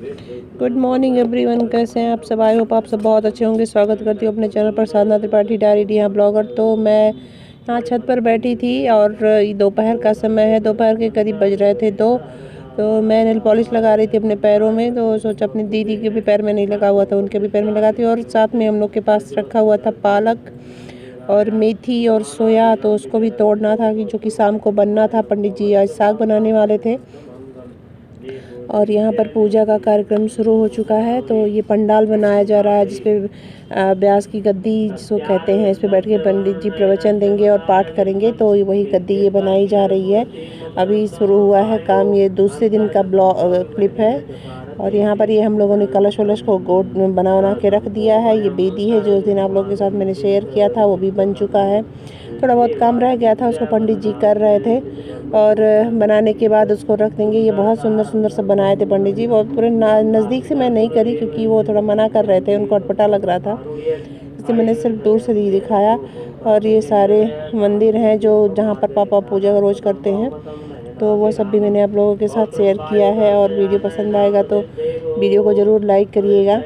Good morning everyone, कैसे हैं आप सब। आई होप आप सब बहुत अच्छे होंगे। स्वागत करती हूँ अपने चैनल पर साधना त्रिपाठी डायरी यहाँ ब्लॉगर। तो मैं यहाँ छत पर बैठी थी और दोपहर का समय है, दोपहर के करीब बज रहे थे तो मैं नेल पॉलिश लगा रही थी अपने पैरों में। तो सोचा अपनी दीदी के भी पैर में नहीं लगा हुआ था, उनके भी पैर में लगाती। और साथ में हम लोग के पास रखा हुआ था पालक और मेथी और सोया, तो उसको भी तोड़ना था कि जो कि शाम को बनना था। पंडित जी आज साग बनाने वाले थे और यहाँ पर पूजा का कार्यक्रम शुरू हो चुका है। तो ये पंडाल बनाया जा रहा है जिसपे व्यास की गद्दी जिसको कहते हैं, इस पे बैठ के पंडित जी प्रवचन देंगे और पाठ करेंगे। तो वही गद्दी ये बनाई जा रही है। अभी शुरू हुआ है काम, ये दूसरे दिन का क्लिप है। और यहाँ पर ये हम लोगों ने कलश वलश को गोट बना के रख दिया है। ये बेदी है जो उस दिन आप लोगों के साथ मैंने शेयर किया था, वो भी बन चुका है। थोड़ा बहुत काम रह गया था, उसको पंडित जी कर रहे थे और बनाने के बाद उसको रख देंगे। ये बहुत सुंदर सुंदर सब बनाए थे पंडित जी। वो पूरे नज़दीक से मैं नहीं करी क्योंकि वो थोड़ा मना कर रहे थे, उनको अटपटा लग रहा था, इसलिए मैंने सिर्फ दूर से ही दिखाया। और ये सारे मंदिर हैं जो जहाँ पर पापा पूजा रोज़ करते हैं, तो वो सब भी मैंने आप लोगों के साथ शेयर किया है। और वीडियो पसंद आएगा तो वीडियो को ज़रूर लाइक करिएगा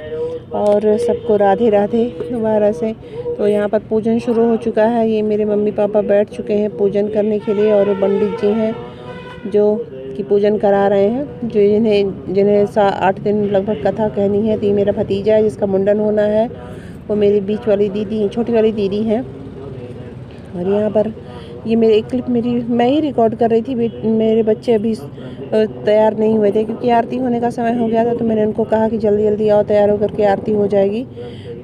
और सबको राधे राधे दोबारा से। तो यहाँ पर पूजन शुरू हो चुका है। ये मेरे मम्मी पापा बैठ चुके हैं पूजन करने के लिए और पंडित जी हैं जो कि पूजन करा रहे हैं, जो जिन्हें 8 दिन लगभग कथा कहनी है। तो ये मेरा भतीजा है जिसका मुंडन होना है, वो मेरी बीच वाली दीदी, छोटी वाली दीदी हैं। और यहाँ पर ये मेरे एक क्लिप मैं ही रिकॉर्ड कर रही थी। मेरे बच्चे अभी तैयार नहीं हुए थे क्योंकि आरती होने का समय हो गया था। तो मैंने उनको कहा कि जल्दी जल्दी आओ, तैयार होकर के आरती हो जाएगी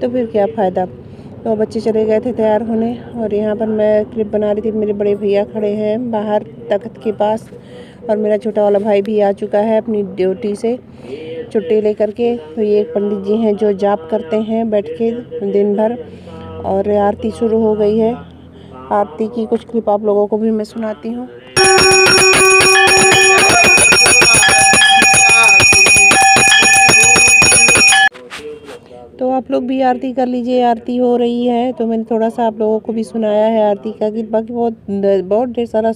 तो फिर क्या फ़ायदा। तो बच्चे चले गए थे तैयार होने और यहाँ पर मैं क्लिप बना रही थी। मेरे बड़े भैया खड़े हैं बाहर तख्त के पास और मेरा छोटा वाला भाई भी आ चुका है अपनी ड्यूटी से छुट्टी लेकर के। तो ये एक पंडित जी हैं जो जाप करते हैं बैठ के दिन भर। और आरती शुरू हो गई है। आरती की कुछ क्लिप आप लोगों को भी मैं सुनाती हूँ। तो आप लोग भी आरती कर लीजिए, आरती हो रही है। तो मैंने थोड़ा सा आप लोगों को भी सुनाया है आरती का गीत। बाकी बहुत ढेर सारा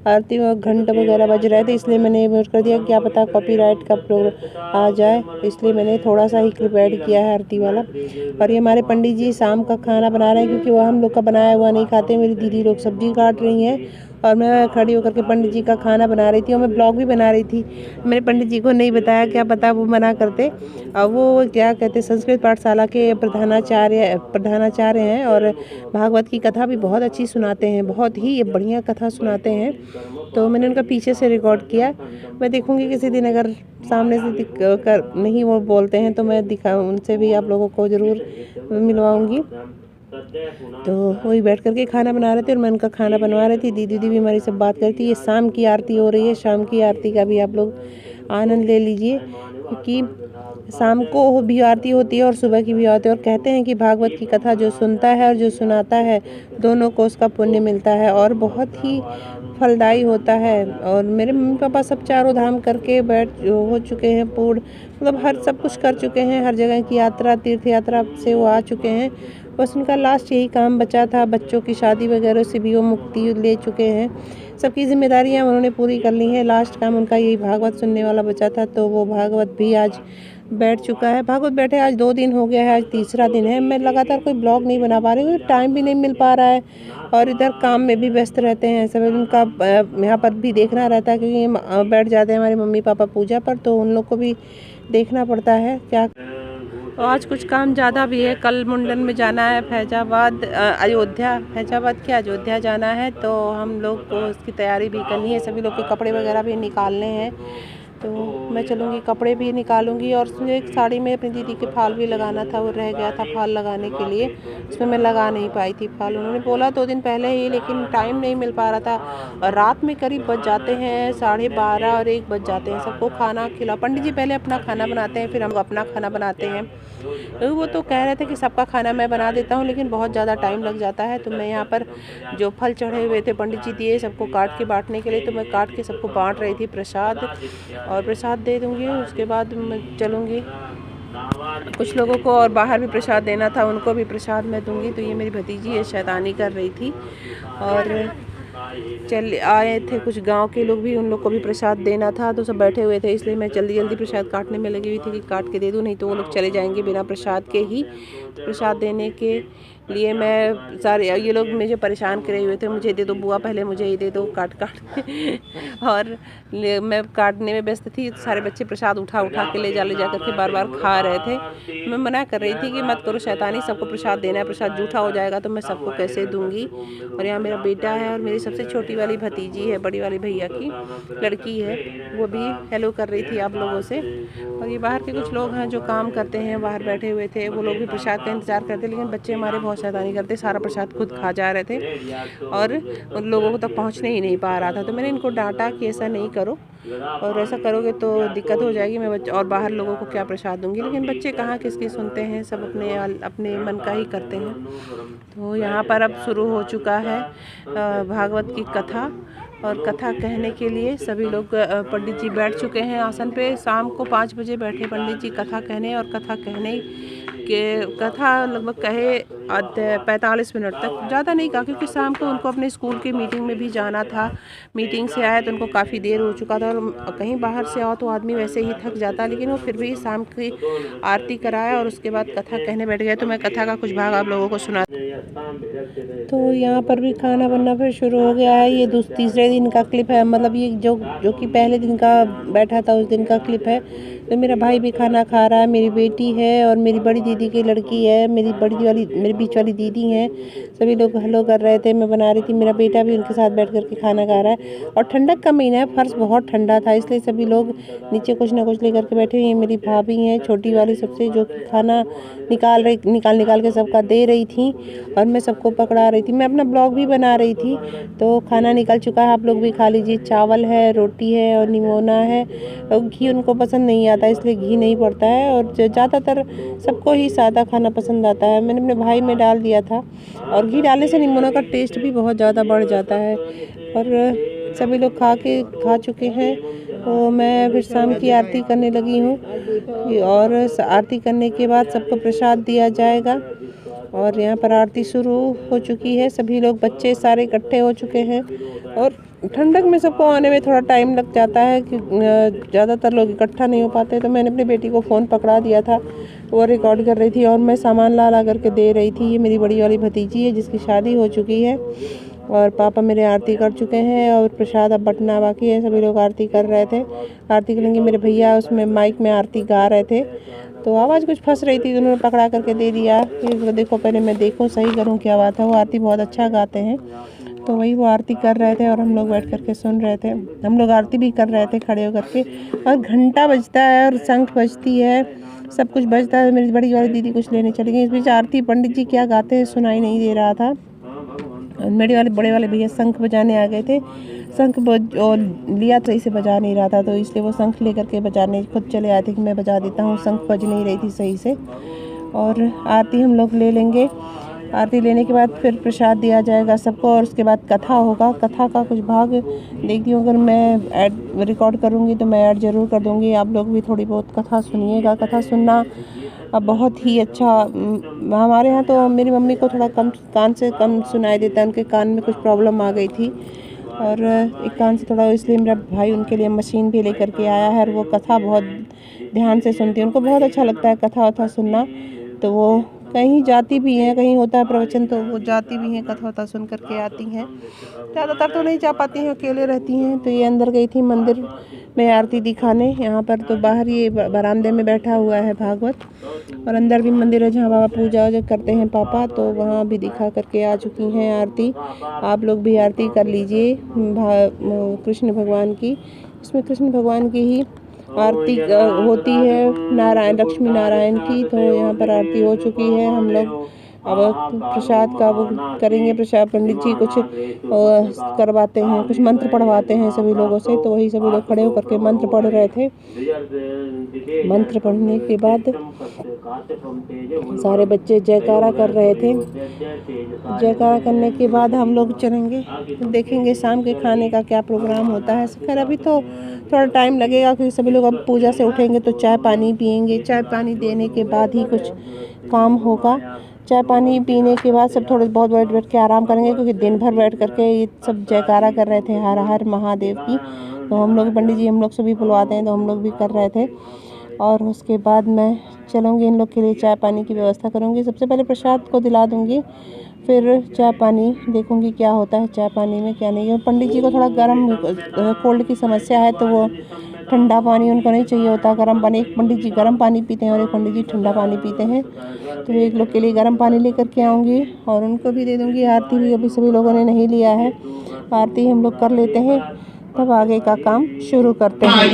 आरती और घंट वगैरह बज रहे थे, इसलिए मैंने म्यूट कर दिया, क्या पता कॉपीराइट का प्रॉब्लम आ जाए, इसलिए मैंने थोड़ा सा ही क्लिप ऐड किया है आरती वाला। और ये हमारे पंडित जी शाम का खाना बना रहे हैं क्योंकि वो हम लोग का बनाया हुआ नहीं खाते। मेरी दीदी लोग सब्जी काट रही हैं और मैं खड़ी होकर के पंडित जी का खाना बना रही थी और मैं ब्लॉग भी बना रही थी। मैंने पंडित जी को नहीं बताया, क्या पता वो मना करते। और वो क्या कहते संस्कृत पाठशाला के प्रधानाचार्य हैं और भागवत की कथा भी बहुत अच्छी सुनाते हैं, बहुत ही ये बढ़िया कथा सुनाते हैं। तो मैंने उनका पीछे से रिकॉर्ड किया। मैं देखूंगी किसी दिन अगर सामने से कर नहीं वो बोलते हैं तो मैं उनसे भी आप लोगों को ज़रूर मिलवाऊंगी। तो वही बैठ करके खाना बना रहे थे और मैं उनका खाना बनवा रही थी। दीदी भी हमारी सब बात करती है। ये शाम की आरती हो रही है, शाम की आरती का भी आप लोग आनंद ले लीजिए क्योंकि शाम को भी आरती होती है और सुबह की भी होती है। और कहते हैं कि भागवत की कथा जो सुनता है और जो सुनाता है दोनों को उसका पुण्य मिलता है और बहुत ही फलदायी होता है। और मेरे मम्मी पापा सब चारों धाम करके हो चुके हैं पूर्ण, मतलब हर सब कुछ कर चुके हैं, हर जगह की यात्रा तीर्थ यात्रा से वो आ चुके हैं। बस उनका लास्ट यही काम बचा था, बच्चों की शादी वगैरह से भी वो मुक्ति ले चुके हैं। सबकी जिम्मेदारियां उन्होंने पूरी कर ली हैं, लास्ट काम उनका यही भागवत सुनने वाला बचा था। तो वो भागवत भी आज बैठ चुका है। भागवत बैठे आज 2 दिन हो गया है, आज तीसरा दिन है। मैं लगातार कोई ब्लॉग नहीं बना पा रही हूँ, टाइम भी नहीं मिल पा रहा है और इधर काम में भी व्यस्त रहते हैं। सब उनका यहाँ पर भी देखना रहता है क्योंकि बैठ जाते हैं हमारे मम्मी पापा पूजा पर, तो उन लोग को भी देखना पड़ता है क्या। तो आज कुछ काम ज़्यादा भी है। कल मुंडन में जाना है फैजाबाद, फैजाबाद के अयोध्या जाना है। तो हम लोग को उसकी तैयारी भी करनी है, सभी लोग के कपड़े वगैरह भी निकालने हैं। तो मैं चलूँगी, कपड़े भी निकालूंगी। और उसमें एक साड़ी में अपनी दीदी के फाल भी लगाना था, वो रह गया था फाल लगाने के लिए, उसमें मैं लगा नहीं पाई थी फाल। उन्होंने बोला 2 दिन पहले ही, लेकिन टाइम नहीं मिल पा रहा था। और रात में करीब बज जाते हैं 12:30 और 1 बज जाते हैं। सबको खाना खिलाओ, पंडित जी पहले अपना खाना बनाते हैं, फिर हम अपना खाना बनाते हैं। वो तो कह रहे थे कि सबका खाना मैं बना देता हूँ, लेकिन बहुत ज़्यादा टाइम लग जाता है। तो मैं यहाँ पर जो फल चढ़े हुए थे पंडित जी दिए सबको काट के बांटने के लिए, तो मैं काट के सबको बांट रही थी प्रसाद, और प्रसाद दे दूँगी उसके बाद मैं चलूँगी। कुछ लोगों को और बाहर भी प्रसाद देना था, उनको भी प्रसाद मैं दूँगी। तो ये मेरी भतीजी है, शैतानी कर रही थी। और चल आए थे कुछ गांव के लोग भी, उन लोग को भी प्रसाद देना था, तो सब बैठे हुए थे, इसलिए मैं जल्दी जल्दी प्रसाद काटने में लगी हुई थी कि काट के दे दूँ, नहीं तो वो लोग चले जाएंगे बिना प्रसाद के ही। तो प्रसाद देने के लिए मैं सारे ये लोग मुझे परेशान करे हुए थे, मुझे दे दो बुआ, पहले मुझे ही दे दो काट और मैं काटने में व्यस्त थी, सारे बच्चे प्रसाद उठा उठा के ले जा करके बार बार खा रहे थे। मैं मना कर रही थी कि मत करो शैतानी, सबको प्रसाद देना है, प्रसाद जूठा हो जाएगा तो मैं सबको कैसे दूंगी। और यहाँ मेरा बेटा है और मेरी सबसे छोटी वाली भतीजी है, बड़ी वाली भैया की लड़की है, वो भी हेलो कर रही थी आप लोगों से। और ये बाहर के कुछ लोग हैं जो काम करते हैं, बाहर बैठे हुए थे, वो लोग भी प्रसाद का इंतज़ार करते, लेकिन बच्चे हमारे बहुत शैतानी करते, सारा प्रसाद खुद खा जा रहे थे और उन लोगों को तक पहुँचने ही नहीं पा रहा था। तो मैंने इनको डांटा कि ऐसा नहीं करो, और ऐसा करोगे तो दिक्कत हो जाएगी, मैं बच्चे और बाहर लोगों को क्या प्रसाद दूंगी। लेकिन बच्चे कहाँ किसकी सुनते हैं, सब अपने अपने मन का ही करते हैं। तो यहाँ पर अब शुरू हो चुका है भागवत की कथा, और कथा कहने के लिए सभी लोग पंडित जी बैठ चुके हैं आसन पे। शाम को 5 बजे बैठे पंडित जी कथा कहने, और कथा कहने के कथा लगभग कहे 45 मिनट तक, ज़्यादा नहीं कहा, क्योंकि शाम को उनको अपने स्कूल की मीटिंग में भी जाना था। मीटिंग से आया तो उनको काफ़ी देर हो चुका था, और कहीं बाहर से आओ तो आदमी वैसे ही थक जाता, लेकिन वो फिर भी शाम की आरती कराया और उसके बाद कथा कहने बैठ गए। तो मैं कथा का कुछ भाग आप लोगों को सुना। तो यहाँ पर भी खाना बनना फिर शुरू हो गया है। ये तीसरे दिन का क्लिप है, मतलब ये जो कि पहले दिन का बैठा था उस दिन का क्लिप है। तो मेरा भाई भी खाना खा रहा है, मेरी बेटी है और मेरी बड़ी दीदी की लड़की है, मेरी बीच वाली दीदी है, सभी लोग हेलो कर रहे थे, मैं बना रही थी, मेरा बेटा भी उनके साथ बैठ कर के खाना खा रहा है। और ठंडक का महीना है, फर्श बहुत ठंडा था, इसलिए सभी लोग नीचे कुछ ना कुछ लेकर के बैठे हुए हैं। मेरी भाभी हैं छोटी वाली सबसे, जो कि खाना निकाल के सबका दे रही थी, और मैं सबको पकड़ा रही थी। मैं अपना ब्लॉग भी बना रही थी। तो खाना निकल चुका है, आप लोग भी खा लीजिए। चावल है, रोटी है और निमोना है। और घी उनको पसंद नहीं आता, इसलिए घी नहीं पड़ता है, और ज़्यादातर सबको ही सादा खाना पसंद आता है। मैंने अपने भाई में डाल दिया था, और घी डालने से निमोना का टेस्ट भी बहुत ज़्यादा बढ़ जाता है। और सभी लोग खा चुके हैं, तो मैं फिर शाम की आरती करने लगी हूँ। और आरती करने के बाद सबको प्रसाद दिया जाएगा। और यहाँ पर आरती शुरू हो चुकी है, सभी लोग बच्चे सारे इकट्ठे हो चुके हैं। और ठंडक में सबको आने में थोड़ा टाइम लग जाता है कि ज़्यादातर लोग इकट्ठा नहीं हो पाते। तो मैंने अपनी बेटी को फ़ोन पकड़ा दिया था, वो रिकॉर्ड कर रही थी और मैं सामान ला करके दे रही थी। ये मेरी बड़ी वाली भतीजी है जिसकी शादी हो चुकी है, और पापा मेरे आरती कर चुके हैं, और प्रसाद अब बंटना बाकी है। सभी लोग आरती कर रहे थे, आरती करेंगे। मेरे भैया उसमें माइक में आरती गा रहे थे, तो आवाज़ कुछ फंस रही थी, तो उन्होंने पकड़ा करके दे दिया कि देखो पहले मैं देखूं सही करूं क्या बात है। वो आरती बहुत अच्छा गाते हैं, तो वही वो आरती कर रहे थे और हम लोग बैठ करके सुन रहे थे। हम लोग आरती भी कर रहे थे खड़े होकर के, और घंटा बजता है और शंख बजती है, सब कुछ बजता है। मेरी बड़ी वाली दीदी कुछ लेने चली गई। इस बीच आरती पंडित जी क्या गाते हैं सुनाई नहीं दे रहा था। मेरे बड़े वाले भैया शंख बजाने आ गए थे, शंख और लिया सही से बजा नहीं रहा था, तो इसलिए वो शंख लेकर के बजाने खुद चले आए थे कि मैं बजा देता हूँ। शंख बज नहीं रही थी सही से। और आरती हम लोग ले लेंगे। आरती लेने के बाद फिर प्रसाद दिया जाएगा सबको, और उसके बाद कथा होगा। कथा का कुछ भाग देखती हूँ, अगर मैं ऐड रिकॉर्ड करूँगी तो मैं ऐड ज़रूर कर दूँगी। आप लोग भी थोड़ी बहुत कथा सुनिएगा। कथा सुनना बहुत ही अच्छा। हमारे यहाँ तो मेरी मम्मी को थोड़ा कान से कम सुनाई देता है, उनके कान में कुछ प्रॉब्लम आ गई थी, और एक कान से थोड़ा, इसलिए मेरा भाई उनके लिए मशीन भी लेकर के आया है, और वो कथा बहुत ध्यान से सुनती है। उनको बहुत अच्छा लगता है कथा वथा सुनना, तो वो कहीं जाती भी हैं, कहीं होता है प्रवचन तो वो जाती भी हैं, कथा वथा सुन करके आती हैं। ज़्यादातर तो नहीं जा पाती हैं, अकेले रहती हैं। तो ये अंदर गई थी मंदिर में आरती दिखाने। यहाँ पर तो बाहर ये बरामदे में बैठा हुआ है भागवत, और अंदर भी मंदिर है जहाँ बाबा पूजा करते हैं पापा, तो वहाँ भी दिखा करके आ चुकी हैं आरती। आप लोग भी आरती कर लीजिए कृष्ण भगवान की। इसमें कृष्ण भगवान की ही आरती होती है, लक्ष्मी नारायण की। तो यहाँ पर आरती हो चुकी है। हम लोग अब प्रसाद का वो करेंगे। प्रसाद पंडित जी कुछ करवाते हैं, कुछ मंत्र पढ़वाते हैं सभी लोगों से, तो वही सभी लोग खड़े होकर के मंत्र पढ़ रहे थे। मंत्र पढ़ने के बाद सारे बच्चे जयकारा कर रहे थे। जयकारा करने के बाद हम लोग चलेंगे, देखेंगे शाम के खाने का क्या प्रोग्राम होता है। खैर अभी तो थोड़ा टाइम लगेगा, क्योंकि सभी लोग अब पूजा से उठेंगे तो चाय पानी पिएंगे। चाय पानी देने के बाद ही कुछ काम होगा। चाय पानी पीने के बाद सब थोड़े बहुत बैठ के आराम करेंगे, क्योंकि दिन भर बैठ करके ये सब जयकारा कर रहे थे हर हर महादेव की। तो हम लोग पंडित जी हम लोग से भी बुलवाते हैं, तो हम लोग भी कर रहे थे। और उसके बाद मैं चलूँगी, इन लोग के लिए चाय पानी की व्यवस्था करूँगी। सबसे पहले प्रसाद को दिला दूँगी, फिर चाय पानी देखूँगी क्या होता है चाय पानी में क्या नहीं है। पंडित जी को थोड़ा गर्म कोल्ड की समस्या है, तो वो ठंडा पानी उनको नहीं चाहिए होता, गर्म पानी। एक पंडित जी गर्म पानी पीते हैं और एक पंडित जी ठंडा पानी पीते हैं। तो एक लोग के लिए गर्म पानी लेकर के आऊँगी और उनको भी दे दूँगी। आरती भी अभी सभी लोगों ने नहीं लिया है, आरती हम लोग कर लेते हैं, तब आगे का काम शुरू करते हैं।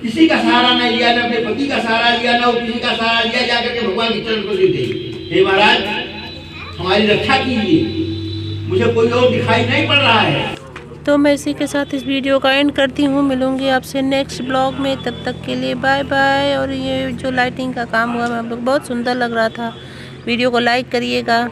किसी का सहारा नहीं लिया, ना अपने पति का सहारा लिया, ना किसी का सहारा लिया, जाकर के भगवान के चरण को दे। हे महाराज हमारी रक्षा कीजिए, मुझे कोई और दिखाई नहीं पड़ रहा है। तो मैं इसी के साथ इस वीडियो का एंड करती हूँ। मिलूंगी आपसे नेक्स्ट ब्लॉग में, तब तक के लिए बाय बाय। और ये जो लाइटिंग का काम हुआ मैं आप लोग बहुत सुंदर लग रहा था, वीडियो को लाइक करिएगा।